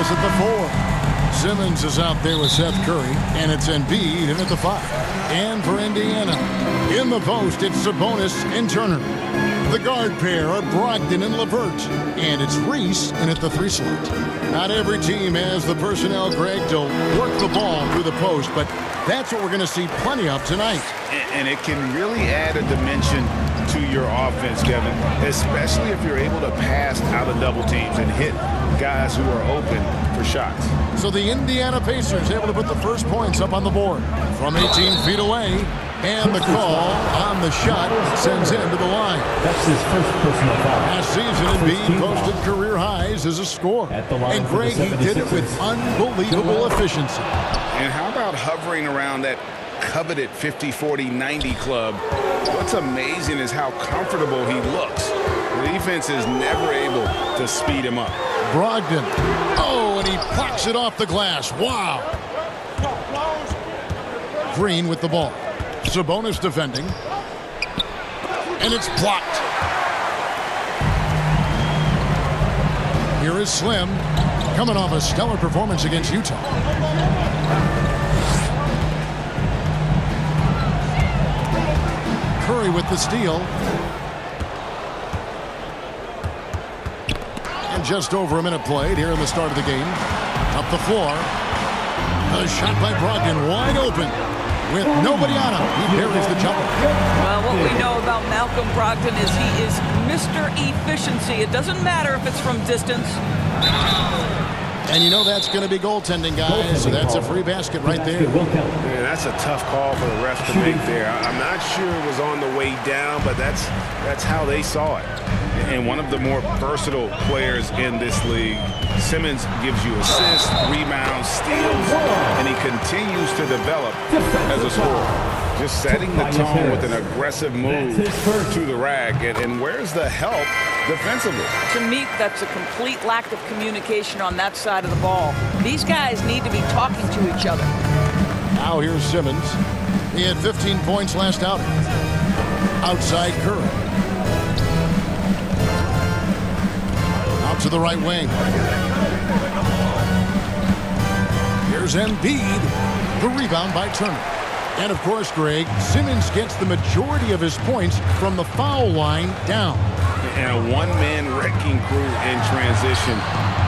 Dallas at the 4. Simmons is out there with Seth Curry, and it's Embiid in at the 5. And for Indiana, in the post, it's Sabonis and Turner. The guard pair are Brogdon and LeVert, and it's Reese in at the 3 slot. Not every team has the personnel, Greg, to work the ball through the post, but that's what we're going to see plenty of tonight. And it can really add a dimension to your offense, Kevin, especially if you're able to pass out of double teams and hit guys who are open for shots. So the Indiana Pacers able to put the first points up on the board from 18 feet away. And the call on the shot sends him to the line. That's his first personal foul. Last season, Embiid posted career highs as a scorer. And Greg, he did it with unbelievable efficiency. And how about hovering around that coveted 50-40-90 club? What's amazing is how comfortable he looks. The defense is never able to speed him up. Brogdon. Oh, and he plucks it off the glass. Wow. Green with the ball. Sabonis defending. And it's blocked. Here is Slim, coming off a stellar performance against Utah. Curry with the steal. And just over a minute played here in the start of the game. Up the floor. A shot by Brogdon, wide open. With nobody on him, he buries the jumper. Well, what we know about Malcolm Brogdon is he is Mr. Efficiency. It doesn't matter if it's from distance. And you know that's going to be goaltending, guys. So that's a free basket right there. Man, that's a tough call for the ref to make there. I'm not sure it was on the way down, but that's how they saw it. And one of the more versatile players in this league. Simmons gives you assists, rebounds, steals, and he continues to develop as a scorer. Just setting the tone with an aggressive move to the rack. And where's the help defensively? To me, that's a complete lack of communication on that side of the ball. These guys need to be talking to each other. Now here's Simmons. He had 15 points last outing. Outside Curry. Out to the right wing. Here's Embiid. The rebound by Turner. And of course, Greg, Simmons gets the majority of his points from the foul line down. And a one-man wrecking crew in transition.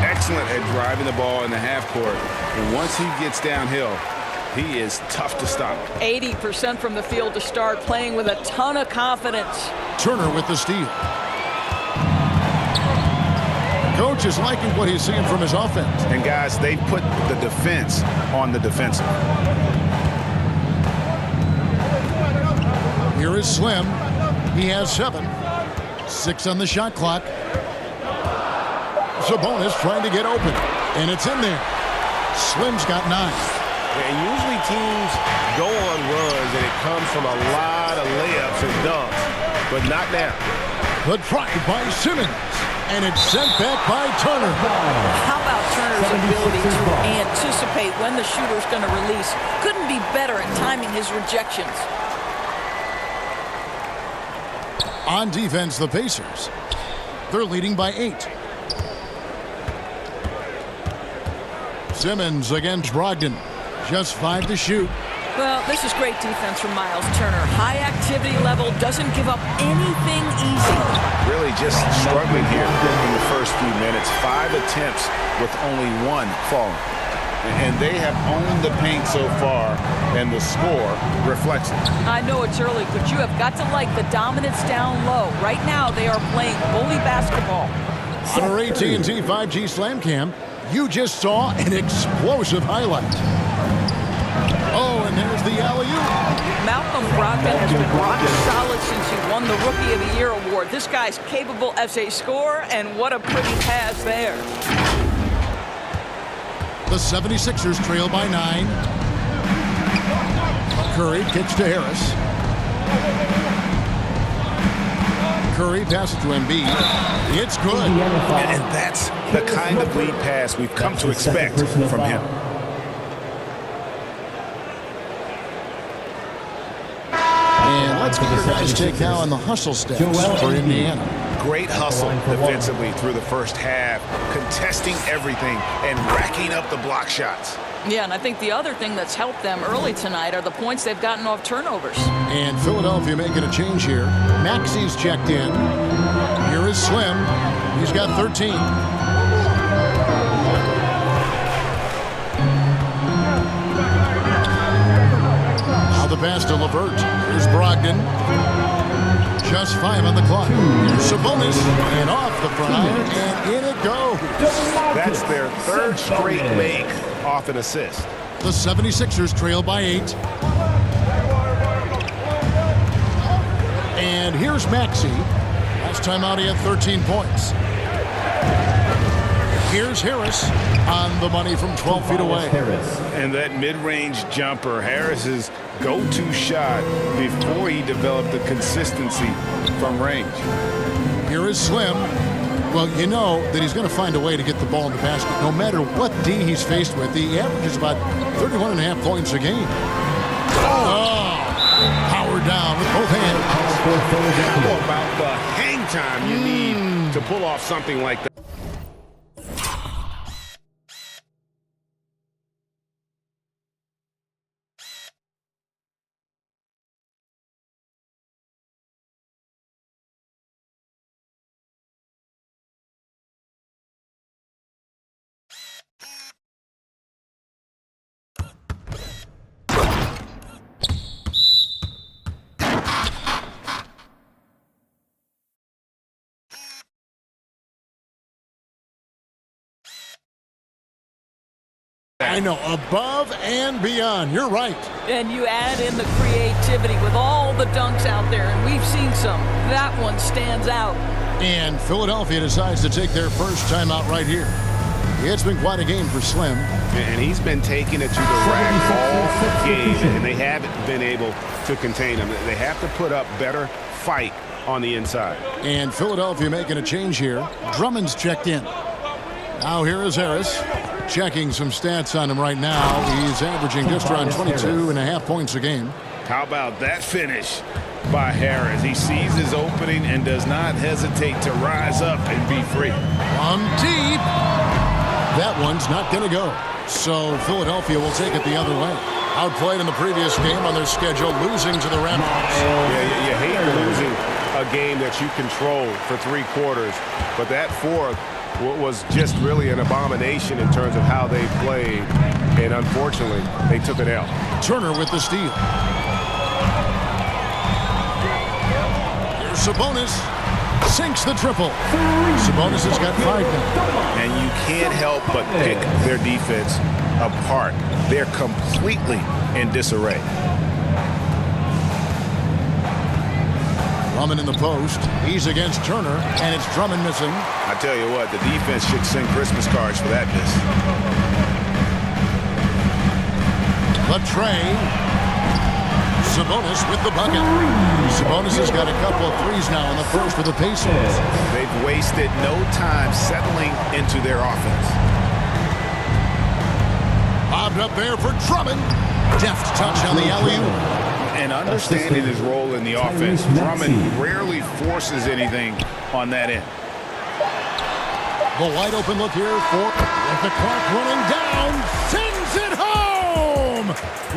Excellent at driving the ball in the half court. And once he gets downhill, he is tough to stop. 80% from the field to start, playing with a ton of confidence. Turner with the steal. Coach is liking what he's seeing from his offense. And guys, they put the defense on the defensive. Here is Slim. He has 7. 6 on the shot clock. Sabonis trying to get open. And it's in there. Slim's got 9. And usually teams go on runs and it comes from a lot of layups and dunks. But not now. The try by Simmons. And it's sent back by Turner. How about Turner's ability to anticipate when the shooter's going to release? Couldn't be better at timing his rejections. On defense, the Pacers. They're leading by 8. Simmons against Brogdon. Just 5 to shoot. Well, this is great defense from Miles Turner. High activity level, doesn't give up anything easy. Really just struggling here in the first few minutes. 5 attempts with only 1 falling. And they have owned the paint so far, and the score reflects it. I know it's early, but you have got to like the dominance down low. Right now, they are playing bully basketball. On our AT&T 5G Slam Cam, you just saw an explosive highlight. Oh, and there's the alley-oop. Malcolm Brogdon has been rock solid since he won the Rookie of the Year award. This guy's capable as a scorer, and what a pretty pass there. The 76ers trail by 9. Curry kicks to Harris. Curry passes to Embiid. It's good. And that's the kind of lead pass we've come to expect from him. And let's get your guys' take now on the hustle stats for Indiana. great hustle defensively through the first half, contesting everything and racking up the block shots. Yeah, and I think the other thing that's helped them early tonight are the points they've gotten off turnovers. And Philadelphia making a change here. Maxey's checked in. Here is Slim. He's got 13. Now the pass to LeVert. Here's Brogdon. Just 5 on the clock. Here's Sabonis. And off the front. And in it goes. That's their third straight make off an assist. The 76ers trail by 8. And here's Maxey. Last time out he had 13 points. Here's Harris on the money from 12 feet away. And that mid-range jumper, Harris's go-to shot before he developed the consistency from range. Here is Slim. Well, you know that he's going to find a way to get the ball in the basket. No matter what D he's faced with, he averages about 31.5 points a game. Oh, power down with both hands. How about the hang time you need to pull off something like that? I know, above and beyond. You're right. And you add in the creativity with all the dunks out there, and we've seen some. That one stands out. And Philadelphia decides to take their first timeout right here. It's been quite a game for Slim. And he's been taking it to the rack all game, and they haven't been able to contain him. They have to put up better fight on the inside. And Philadelphia making a change here. Drummond's checked in. Now here is Harris. Checking some stats on him right now. He's averaging just around 22.5 points a game. How about that finish by Harris? He sees his opening and does not hesitate to rise up and be free. From deep. That one's not going to go. So Philadelphia will take it the other way. Outplayed in the previous game on their schedule, losing to the Raptors. Yeah, you hate losing a game that you control for 3 quarters, but that fourth was just really an abomination in terms of how they played, and unfortunately, they took it out. Turner with the steal. Here's Sabonis. Sinks the triple. Sabonis has got 5 now. And you can't help but pick their defense apart. They're completely in disarray. Drummond in the post. He's against Turner, and it's Drummond missing. I tell you what, the defense should send Christmas cards for that miss. Latrey. Sabonis with the bucket. Sabonis has got a couple of threes now in the first for the Pacers. They've wasted no time settling into their offense. Bobbed up there for Drummond. Deft touch on the alley-oop. And understanding his role in the offense, Drummond rarely forces anything on that end. The wide open look here for with the clock running down. Sends it home.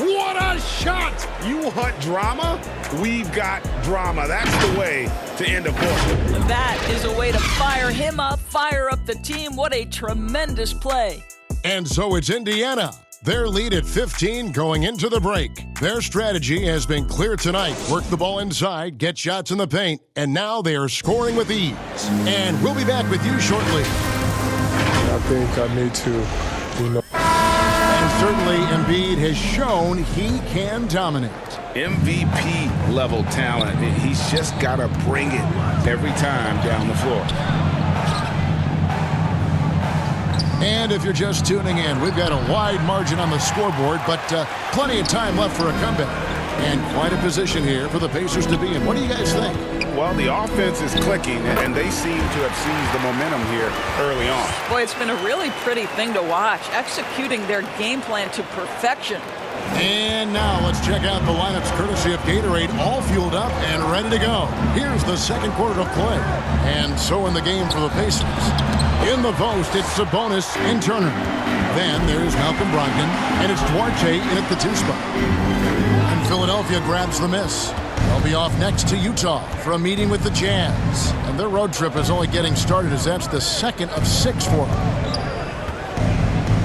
What a shot. You want drama? We've got drama. That's the way to end a quarter. That is a way to fire him up, fire up the team. What a tremendous play. And so it's Indiana. Their lead at 15 going into the break. Their strategy has been clear tonight. Work the ball inside, get shots in the paint, and now they are scoring with ease. And we'll be back with you shortly. I think I need to, And certainly Embiid has shown he can dominate. MVP level talent. He's just got to bring it every time down the floor. And if you're just tuning in, we've got a wide margin on the scoreboard, but plenty of time left for a comeback. And quite a position here for the Pacers to be in. What do you guys think? Well, the offense is clicking, and they seem to have seized the momentum here early on. Boy, it's been a really pretty thing to watch, executing their game plan to perfection. And now let's check out the lineups courtesy of Gatorade, all fueled up and ready to go. Here's the second quarter of play. And so in the game for the Pacers. In the post, it's Sabonis and Turner. Then there's Malcolm Brogdon, and it's Duarte in at the 2 spot. And Philadelphia grabs the miss. They'll be off next to Utah for a meeting with the Jazz. And their road trip is only getting started as that's the second of 6 for them.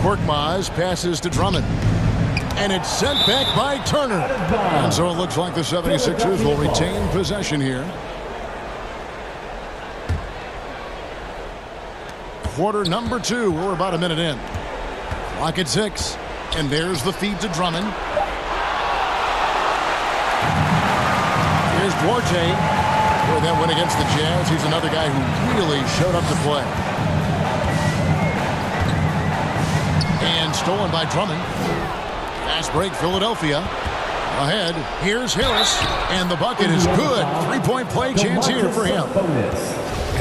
Korkmaz passes to Drummond. And it's sent back by Turner. And so it looks like the 76ers will retain possession here. Quarter number 2. We're about a minute in. Clock at 6. And there's the feed to Drummond. Here's Duarte. Boy, that win against the Jazz. He's another guy who really showed up to play. And stolen by Drummond. Fast break, Philadelphia. Ahead, here's Harris. And the bucket is good. 3-point play chance here for him.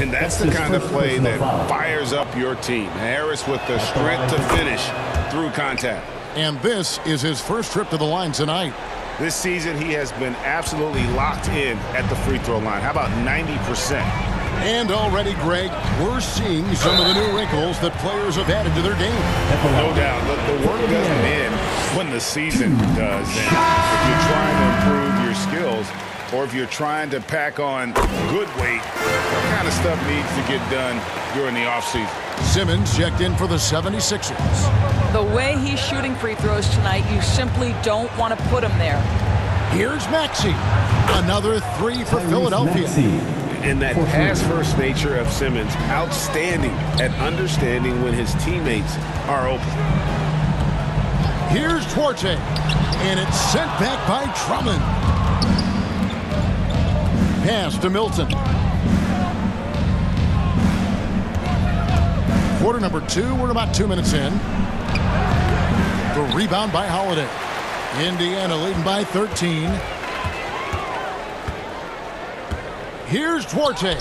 And that's the kind of play that fires up your team. Harris with the strength to finish through contact. And this is his first trip to the line tonight. This season, he has been absolutely locked in at the free throw line. How about 90%? And already, Greg, we're seeing some of the new wrinkles that players have added to their game. No doubt. The work doesn't end when the season does. And if you're trying to improve your skills, or if you're trying to pack on good weight, what kind of stuff needs to get done during the offseason? Simmons checked in for the 76ers. The way he's shooting free throws tonight, you simply don't want to put him there. Here's Maxey. Another 3 for Philadelphia. And that pass-first nature of Simmons, outstanding at understanding when his teammates are open. Here's Duarte. And it's sent back by Drummond. Pass to Milton. Quarter number 2. We're about 2 minutes in. The rebound by Holiday. Indiana leading by 13. Here's Duarte.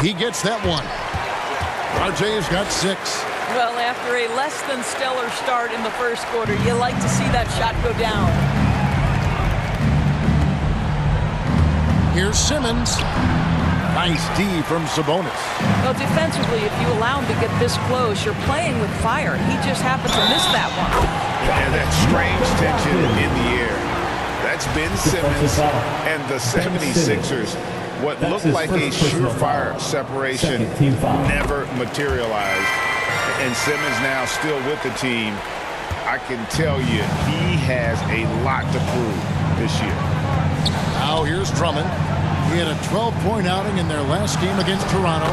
He gets that one. Duarte's got 6. Well, after a less than stellar start in the first quarter, you like to see that shot go down. Here's Simmons. Nice D from Sabonis. Well, defensively, if you allow him to get this close, you're playing with fire. He just happened to miss that one. And that strange tension in the air. That's Ben Simmons and the 76ers. What looked like a surefire separation never materialized. And Simmons now still with the team. I can tell you he has a lot to prove this year. Now here's Drummond. He had a 12-point outing in their last game against Toronto.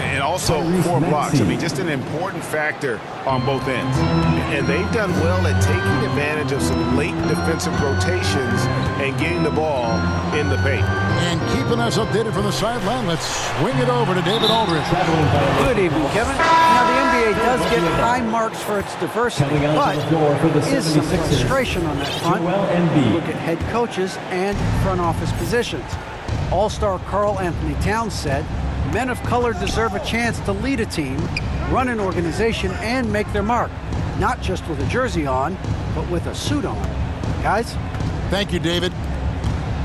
And also 4 blocks. I mean, just an important factor on both ends. And they've done well at taking advantage of some late defensive rotations and getting the ball in the paint. And keeping us updated from the sideline, let's swing it over to David Aldridge. Good evening, Kevin. Now, the NBA does get high marks for its diversity, but there is some frustration on that front. Look at head coaches and front office positions. All-star Karl Anthony Towns said, men of color deserve a chance to lead a team, run an organization, and make their mark. Not just with a jersey on, but with a suit on. Guys? Thank you, David.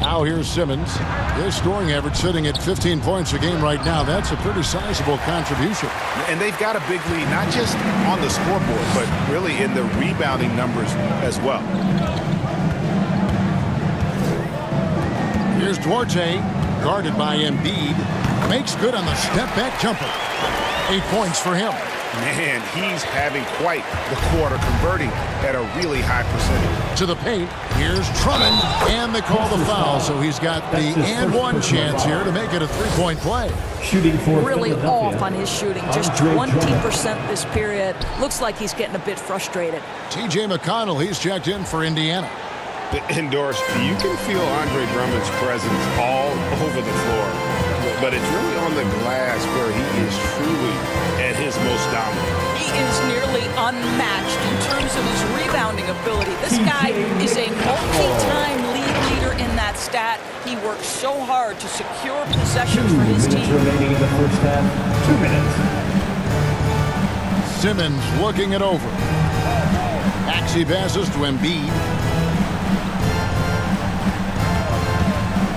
Now here's Simmons. His scoring average sitting at 15 points a game right now. That's a pretty sizable contribution. And they've got a big lead, not just on the scoreboard, but really in the rebounding numbers as well. Here's Duarte, guarded by Embiid. Makes good on the step-back jumper. 8 points for him. Man, he's having quite the quarter, converting at a really high percentage. To the paint, here's Drummond, and they call the foul, so he's got the and-one chance here to make it a 3-point play. Shooting for Really Philadelphia. off on his shooting, just 20% this period. Looks like he's getting a bit frustrated. T.J. McConnell, he's checked in for Indiana. Indoors, you can feel Andre Drummond's presence all over the floor, but it's really on the glass where he is truly at his most dominant. He is nearly unmatched in terms of his rebounding ability. This guy is a multi-time leader in that stat. He works so hard to secure possessions for his 2 minutes team. remaining in the first half. 2 minutes. Simmons looking it over. Maxey passes to Embiid.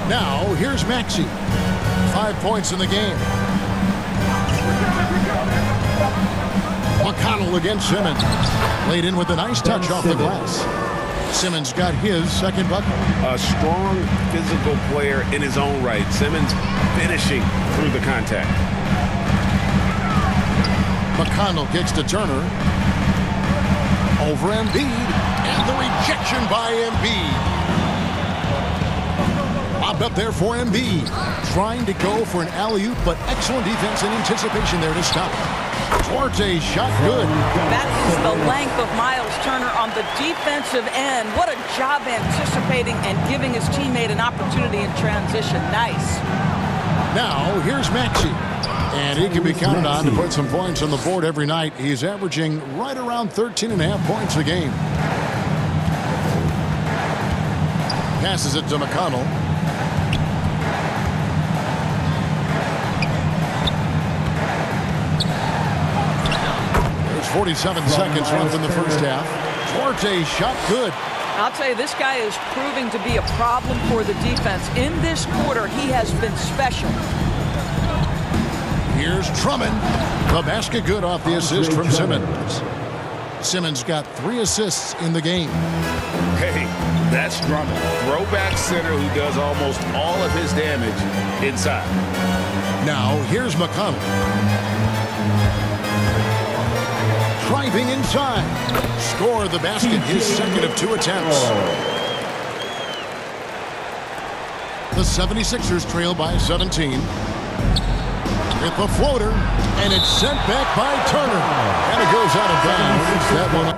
Now, here's Maxey. 5 points in the game. McConnell against Simmons. Laid in with a nice touch off the glass. Simmons got his second bucket. A strong physical player in his own right. Simmons finishing through the contact. McConnell kicks to Turner. Over Embiid. And the rejection by Embiid. Popped up there for Embiid. Trying to go for an alley-oop, but excellent defense and anticipation there to stop. Duarte's shot good. That is the length of Miles Turner on the defensive end. What a job anticipating and giving his teammate an opportunity in transition. Nice. Now, here's Maxey. And he can be counted on to put some points on the board every night. He's averaging right around 13.5 points a game. Passes it to McConnell. There's 47 seconds left in the first half. Duarte's shot good. I'll tell you, this guy is proving to be a problem for the defense. In this quarter, he has been special. Here's Drummond. The basket good off the assist from Simmons. Simmons got 3 assists in the game. Hey, that's Drummond. Throwback center who does almost all of his damage inside. Now, here's McConnell. Driving inside. Score the basket, his second of 2 attempts. The 76ers trail by 17. With the floater, and it's sent back by Turner. And it goes out of bounds. That one.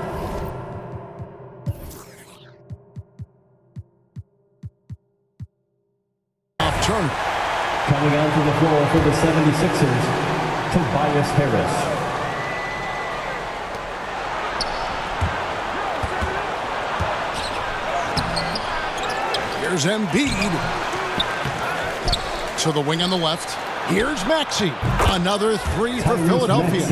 Off Turner. Coming onto the floor for the 76ers, Tobias Harris. Here's Embiid. To the wing on the left. Here's Maxey. Another 3 for Philadelphia.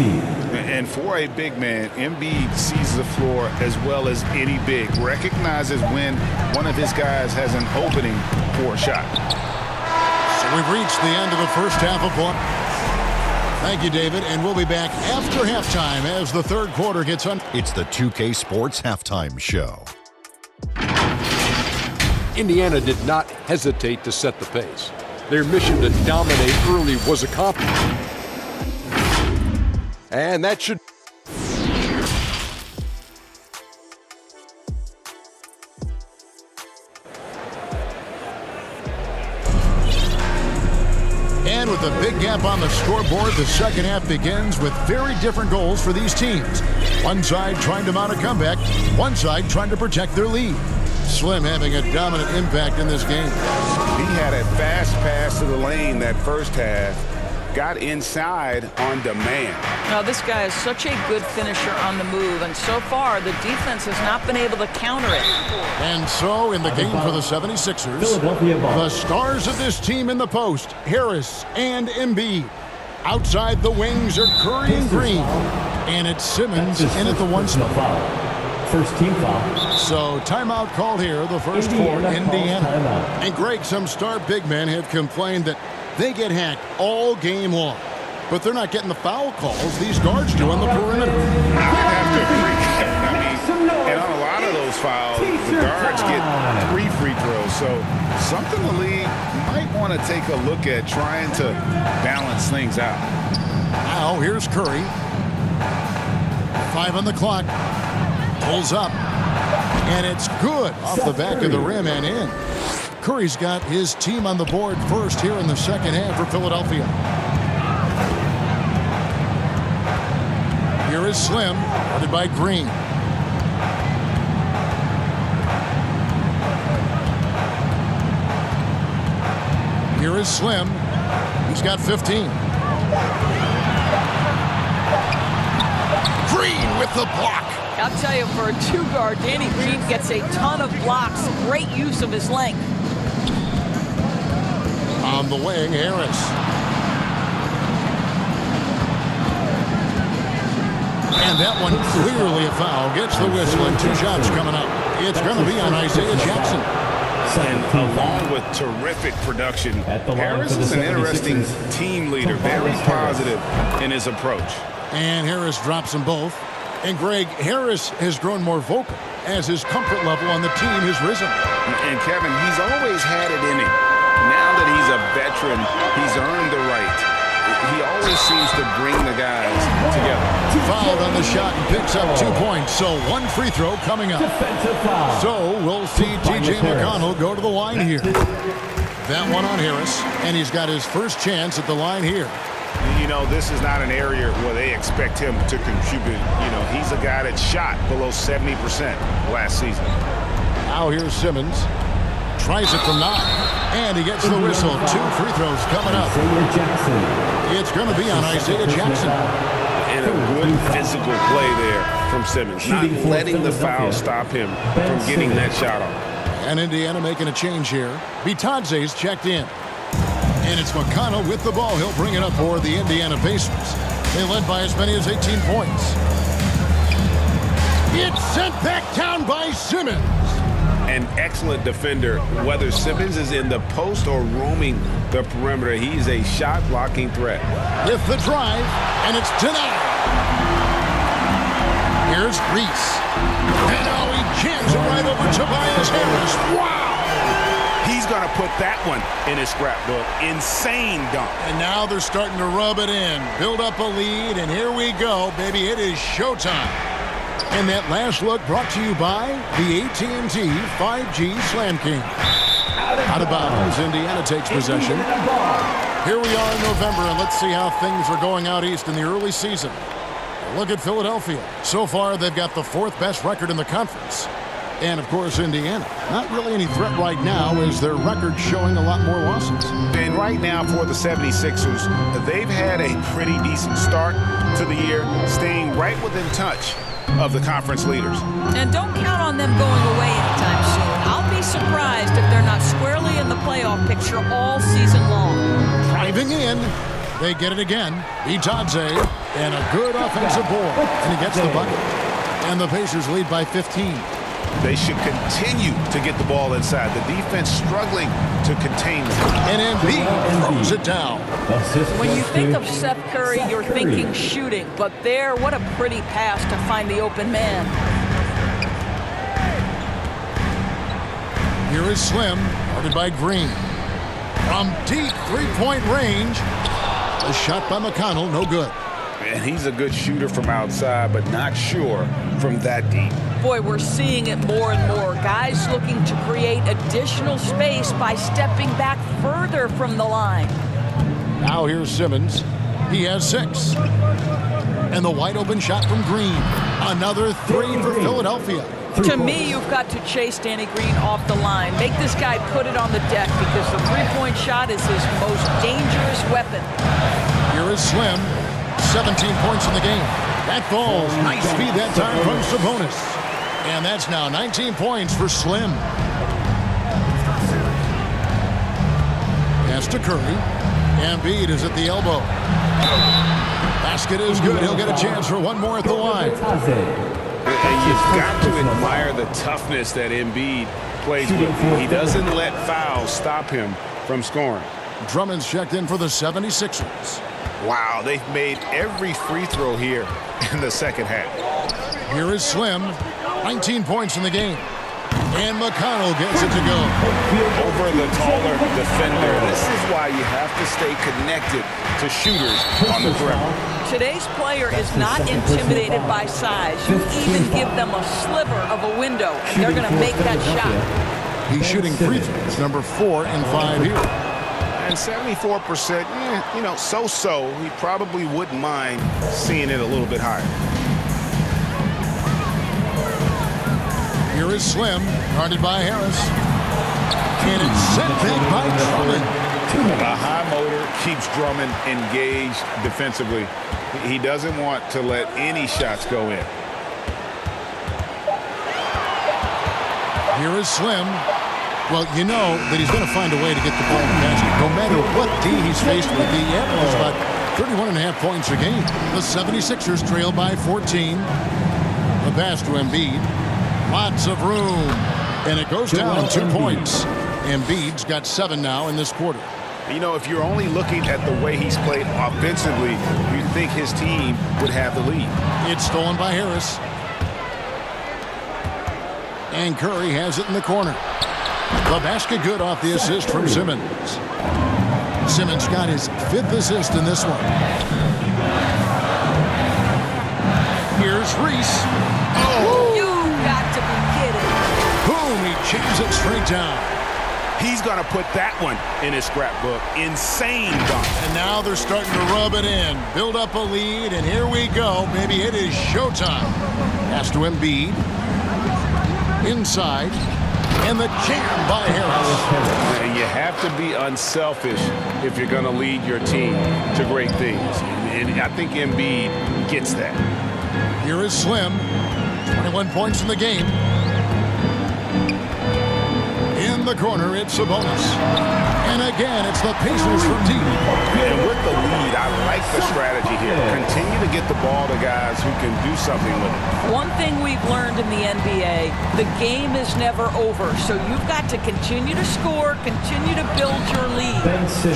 And for a big man, Embiid sees the floor as well as any big. Recognizes when one of his guys has an opening for a shot. So we've reached the end of the first half of play. Thank you, David. And we'll be back after halftime as the third quarter gets on. It's the 2K Sports Halftime Show. Indiana did not hesitate to set the pace. Their mission to dominate early was accomplished. And that should... And with a big gap on the scoreboard, the second half begins with very different goals for these teams. One side trying to mount a comeback, one side trying to protect their lead. Slim having a dominant impact in this game. He had a fast pass to the lane that first half. Got inside on demand. Now, this guy is such a good finisher on the move, and so far, the defense has not been able to counter it. And so, in the game for the 76ers, the stars of this team in the post, Harris and Embiid. Outside the wings are Curry and Green. And it's Simmons in at the 1 spot. First team foul. So timeout called here, the first for Indiana. And Greg, some star big men have complained that they get hacked all game long. But they're not getting the foul calls these guards do on the perimeter. I have to agree. And on a lot of those fouls, the guards get 3 free throws. So something the league might want to take a look at, trying to balance things out. Now here's Curry. 5 on the clock. Pulls up, and it's good off the back of the rim and in. Curry's got his team on the board first here in the second half for Philadelphia. Here is Slim, guarded by Green. Here is Slim. He's got 15. Green with the block. I'll tell you, for a 2-guard, Danny Green gets a ton of blocks. Great use of his length. On the wing, Harris. And that one clearly a foul. Gets the whistle and 2 shots coming up. It's going to be on Isaiah Jackson. And along with terrific production, Harris is an interesting team leader, very positive in his approach. And Harris drops them both. And Greg, Harris has grown more vocal as his comfort level on the team has risen. And Kevin, he's always had it in him. Now that he's a veteran, he's earned the right. He always seems to bring the guys together. Fouled on the shot and picks up 2 points. So 1 free throw coming up. So we'll see T.J. McConnell go to the line here. That one on Harris, and he's got his first chance at the line here. You know, this is not an area where they expect him to contribute. You know, he's a guy that shot below 70% last season. Now here's Simmons. Tries it from 9. And he gets the whistle. 2 free throws coming up. It's going to be on Isaiah Jackson. And a good physical play there from Simmons. Not letting the foul stop him from getting that shot off. And Indiana making a change here. Bitadze's checked in. And it's McConnell with the ball. He'll bring it up for the Indiana Pacers. They led by as many as 18 points. It's sent back down by Simmons. An excellent defender, whether Simmons is in the post or roaming the perimeter. He's a shot-blocking threat. With the drive, and it's denied. Here's Reese. And now he jams it right over Tobias Harris. Wow! He's going to put that one in his scrapbook. Insane dunk. And now they're starting to rub it in. Build up a lead, and here we go, baby. It is showtime. And that last look brought to you by the AT&T 5G Slam King. Out of bounds, Indiana takes possession. Here we are in November, and let's see how things are going out east in the early season. Look at Philadelphia. So far, they've got the 4th best record in the conference. And, of course, Indiana. Not really any threat right now as their record showing a lot more losses. And right now for the 76ers, they've had a pretty decent start to the year, staying right within touch of the conference leaders. And don't count on them going away anytime soon. I'll be surprised if they're not squarely in the playoff picture all season long. Driving in. They get it again. Bitadze, and a good offensive board. And he gets the bucket. And the Pacers lead by 15. They should continue to get the ball inside. The defense struggling to contain them. And Embiid throws it down. When you think of Seth Curry, you're thinking shooting. But there, what a pretty pass to find the open man. Here is Slim, guarded by Green. From deep three-point range. A shot by McConnell, no good. And he's a good shooter from outside, but not sure from that deep. Boy, we're seeing it more and more. Guys looking to create additional space by stepping back further from the line. Now here's Simmons. He has 6. And the wide open shot from Green. Another 3 for Philadelphia. To me, you've got to chase Danny Green off the line. Make this guy put it on the deck because the three-point shot is his most dangerous weapon. Here is Slim. 17 points in the game. That falls. Nice speed that time from Sabonis. And that's now 19 points for Slim. Pass to Curry. Embiid is at the elbow. Basket is good. He'll get a chance for one more at the line. And you've got to admire the toughness that Embiid plays with. He doesn't let fouls stop him from scoring. Drummond's checked in for the 76ers. Wow, they've made every free throw here in the second half. Here is Slim. 19 points in the game. And McConnell gets it to go. Over the taller defender. This is why you have to stay connected to shooters on the perimeter. Today's player is not intimidated by size. You even give them a sliver of a window, and they're going to make that shot. He's shooting free throws, number 4 and 5 here. And 74%, you know, so-so. He probably wouldn't mind seeing it a little bit higher. Here is Slim, guarded by Harris. And it's sent back by Drummond. The high motor keeps Drummond engaged defensively. He doesn't want to let any shots go in. Here is Slim. Well, you know that he's going to find a way to get the ball in the basket. No matter what D he's faced with, the analysts about 31.5 points a game. The 76ers trail by 14. The pass to Embiid. Lots of room. And it goes down 2 points. Embiid's got 7 now in this quarter. You know, if you're only looking at the way he's played offensively, you'd think his team would have the lead. It's stolen by Harris. And Curry has it in the corner. The basket good off the assist from Simmons. Simmons got his 5th assist in this one. Here's Reese. Oh! You got to be kidding. Boom, he jams it straight down. He's going to put that one in his scrapbook. Insane dunk. And now they're starting to rub it in. Build up a lead, and here we go. Maybe it is showtime. Pass to Embiid. Inside. And the jam by Harris. And you have to be unselfish if you're going to lead your team to great things. And I think Embiid gets that. Here is Slim. 21 points in the game. In the corner, it's Sabonis. And again, it's the Pacers from deep. And with the lead, I like the strategy here. Continue to get the ball to guys who can do something with it. One thing we've learned in the NBA, the game is never over. So you've got to continue to score, continue to build your lead.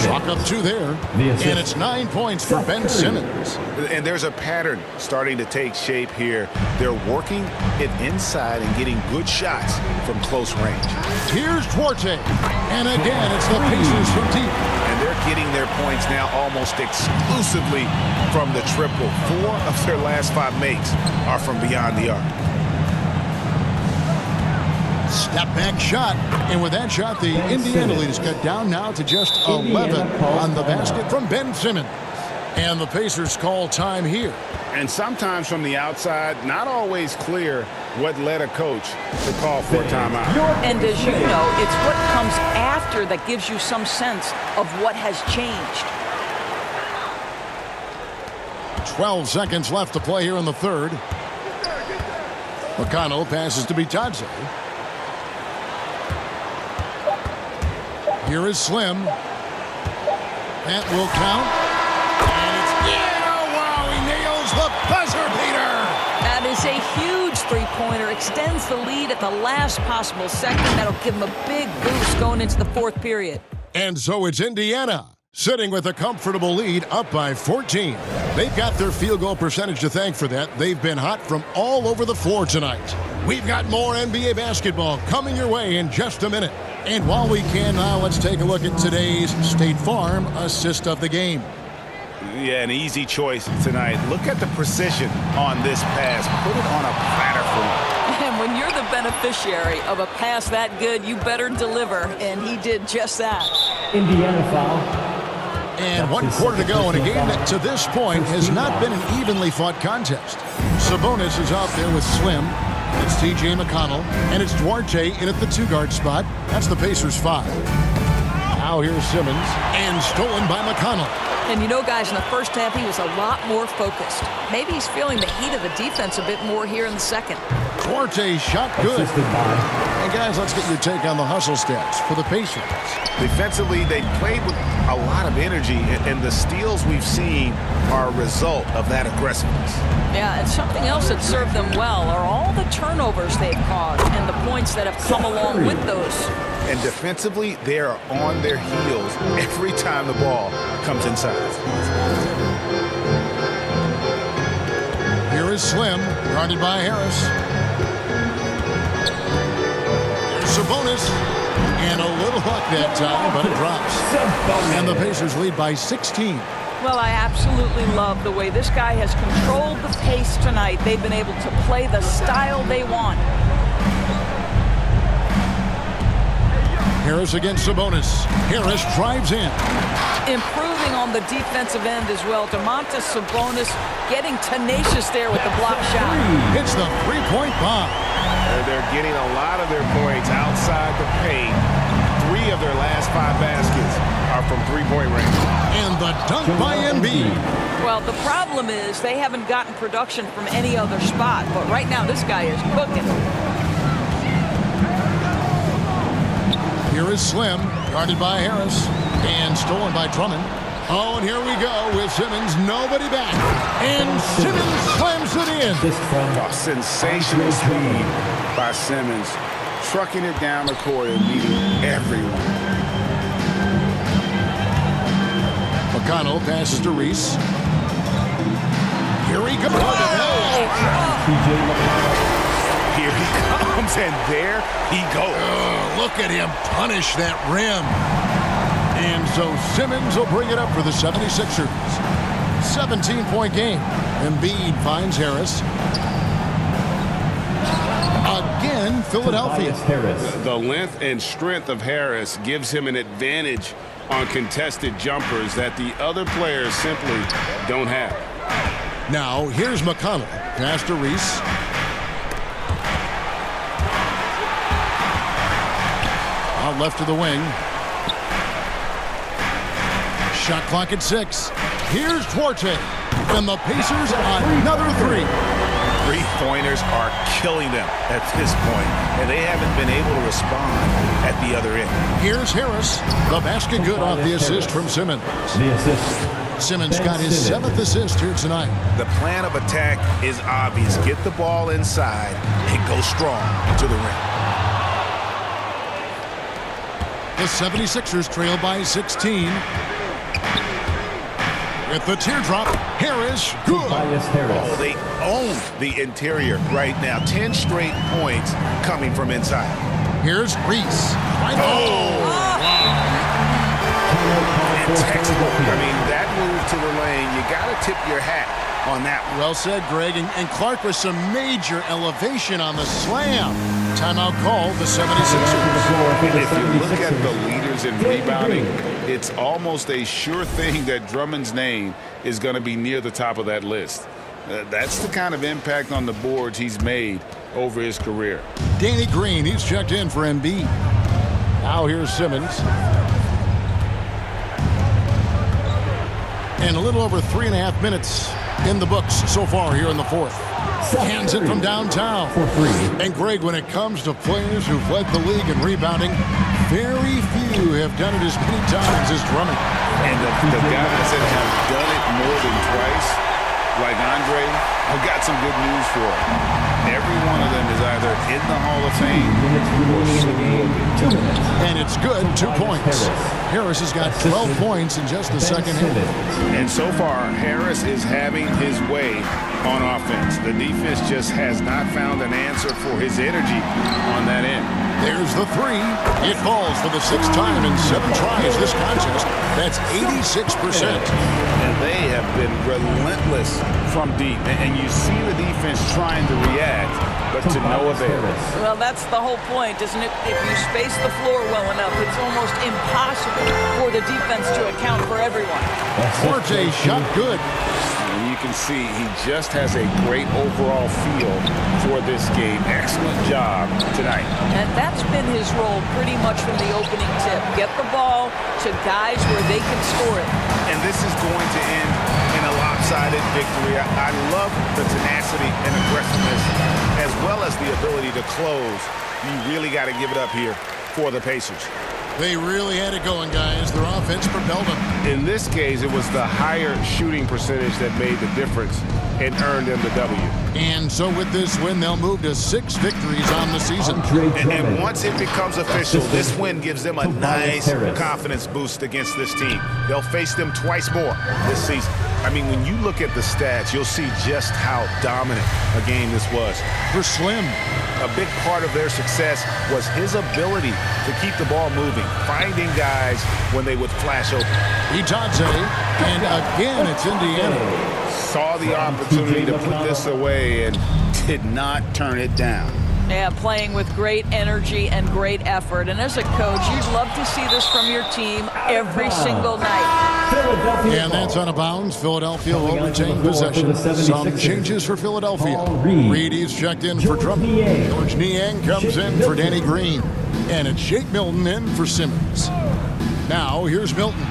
Chalk up 2 there. And it's 9 points for Ben Simmons. And there's a pattern starting to take shape here. They're working it inside and getting good shots from close range. Here's Duarte. And again, it's the Pacers from deep. And they're getting their points now almost exclusively from the triple. 4 of their last 5 makes are from beyond the arc. Step back shot. And with that shot, the Indiana lead is cut down now to just 11 on the basket from Ben Simmons. And the Pacers call time here. And sometimes from the outside, not always clear what led a coach to call for a timeout. And as you know, it's what comes after that gives you some sense of what has changed. 12 seconds left to play here in the third. McConnell passes to Bitadze. Here is Slim. That will count. The buzzer beater. That is a huge three-pointer. Extends the lead at the last possible second. That'll give them a big boost going into the 4th period. And so it's Indiana sitting with a comfortable lead up by 14. They've got their field goal percentage to thank for that. They've been hot from all over the floor tonight. We've got more NBA basketball coming your way in just a minute. And while we can now, let's take a look at today's State Farm assist of the game. Yeah, an easy choice tonight. Look at the precision on this pass. Put it on a platter for him. And when you're the beneficiary of a pass that good, you better deliver. And he did just that. Indiana foul. And 1 quarter to go in a game that to this point has not been an evenly fought contest. Sabonis is out there with Slim. It's T.J. McConnell. And it's Duarte in at the 2-guard spot. That's the Pacers 5. Now here's Simmons. And stolen by McConnell. And you know, guys, in the first half, he was a lot more focused. Maybe he's feeling the heat of the defense a bit more here in the second. Duarte shot good. And guys, let's get your take on the hustle stats for the Pacers. Defensively, they played with a lot of energy, and the steals we've seen are a result of that aggressiveness. Yeah, and something else that served them well are all the turnovers they've caused and the points that have come along with those. And defensively, they are on their heels every time the ball comes inside. Here is Slim, guarded by Harris. Here's Sabonis. And a little luck that time, but it drops. And the Pacers lead by 16. Well, I absolutely love the way this guy has controlled the pace tonight. They've been able to play the style they want. Harris against Sabonis. Harris drives in. Improving on the defensive end as well. Domantas Sabonis getting tenacious there with the block shot. It's the three-point bomb. They're getting a lot of their points outside the paint. 3 of their last 5 baskets are from three-point range. And the dunk by Embiid. Well, the problem is they haven't gotten production from any other spot. But right now, this guy is cooking. Here is Slim, guarded by Harris, and stolen by Drummond. Oh, and here we go with Simmons. Nobody back. And Simmons slams it in. Oh, sensational speed by Simmons. Trucking it down the court and beating everyone. McConnell passes to Reese. Here he goes. Here he comes, and there he goes. Look at him punish that rim. And so Simmons will bring it up for the 76ers. 17-point game. Embiid finds Harris. Again, Philadelphia. The length and strength of Harris gives him an advantage on contested jumpers that the other players simply don't have. Now, here's McConnell. Pass to Reese. Out left to the wing. Shot clock at 6. Here's Duarte. And the Pacers another 3. Three-pointers are killing them at this point, and they haven't been able to respond at the other end. Here's Harris. The basket good off the assist from Simmons. Simmons got his 7th assist here tonight. The plan of attack is obvious. Get the ball inside and go strong to the rim. The 76ers trail by 16. With the teardrop, Harris, good. Oh, they own the interior right now. 10 straight points coming from inside. Here's Reese. And textbook. I mean, that move to the lane, you got to tip your hat on that one. Well said, Greg. And Clark with some major elevation on the slam. Timeout called the 76ers. And if you look at the leaders in rebounding, it's almost a sure thing that Drummond's name is going to be near the top of that list. That's the kind of impact on the boards he's made over his career. Danny Green, he's checked in for Embiid. Now here's Simmons. And a little over 3.5 minutes in the books so far here in the fourth. Hands it from downtown. And Greg, when it comes to players who've led the league in rebounding, very few have done it as many times as Drummond. And the guys that have done it more than twice, like Andre, I've got some good news for him. Every one of them is either in the Hall of Fame or soon. And it's good, 2 points. Harris has got 12 points in just the second half. And so far, Harris is having his way on offense. The defense just has not found an answer for his energy on that end. There's the 3. It falls for the 6th time in 7 tries this contest. That's 86%. And they have been relentless from deep. And you see the defense trying to react, but to no avail. Well, that's the whole point, isn't it? If you space the floor well enough, it's almost impossible for the defense to account for everyone. Duarte shot good. And you can see he just has a great overall feel for this game. Excellent job tonight. And that's been his role pretty much from the opening tip. Get the ball to guys where they can score it. And this is going to end in a lopsided victory. I love the tenacity and aggressiveness as well as the ability to close. You really got to give it up here for the Pacers. They really had it going, guys. Their offense propelled them. In this case, it was the higher shooting percentage that made the difference and earned them the W. And so with this win, they'll move to 6 victories on the season. And once it becomes official, this win gives them a nice confidence boost against this team. They'll face them twice more this season. I mean, when you look at the stats, you'll see just how dominant a game this was. For Slim, a big part of their success was his ability to keep the ball moving, finding guys when they would flash open. Itadze, and again it's Indiana. Saw the opportunity to put this away and did not turn it down. Yeah, playing with great energy and great effort. And as a coach, you'd love to see this from your team every single night. And that's out of bounds. Philadelphia will retain possession. Some changes for Philadelphia. Reed is checked in for Drummond. George Niang comes in for Danny Green. And it's Shake Milton in for Simmons. Now here's Milton.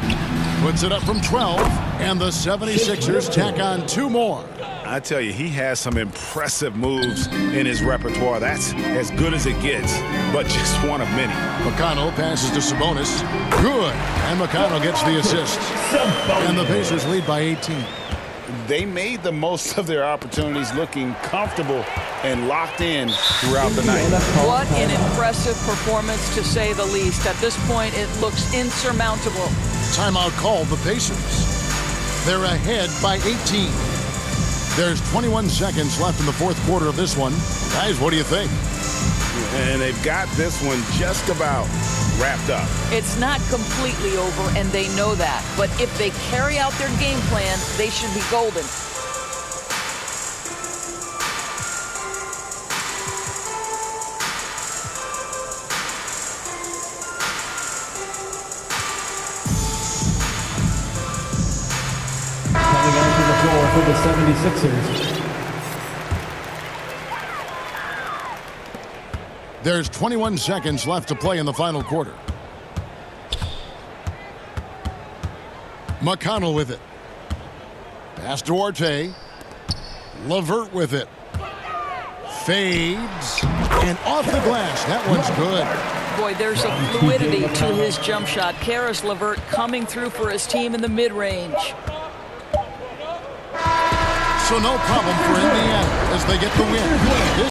Puts it up from 12. And the 76ers tack on 2 more. I tell you, he has some impressive moves in his repertoire. That's as good as it gets, but just one of many. McConnell passes to Sabonis. Good. And McConnell gets the assist. And the Pacers lead by 18. They made the most of their opportunities, looking comfortable and locked in throughout the night. What an impressive performance, to say the least. At this point, it looks insurmountable. Timeout called the Pacers. They're ahead by 18. There's 21 seconds left in the fourth quarter of this one. Guys, what do you think? And they've got this one just about wrapped up. It's not completely over, and they know that. But if they carry out their game plan, they should be golden. Coming onto the floor for the 76ers. There's 21 seconds left to play in the final quarter. McConnell with it. Pass to Duarte. LeVert with it. Fades. And off the glass. That one's good. Boy, there's a fluidity to his jump shot. Karis LeVert coming through for his team in the mid-range. So no problem for Indiana as they get the win.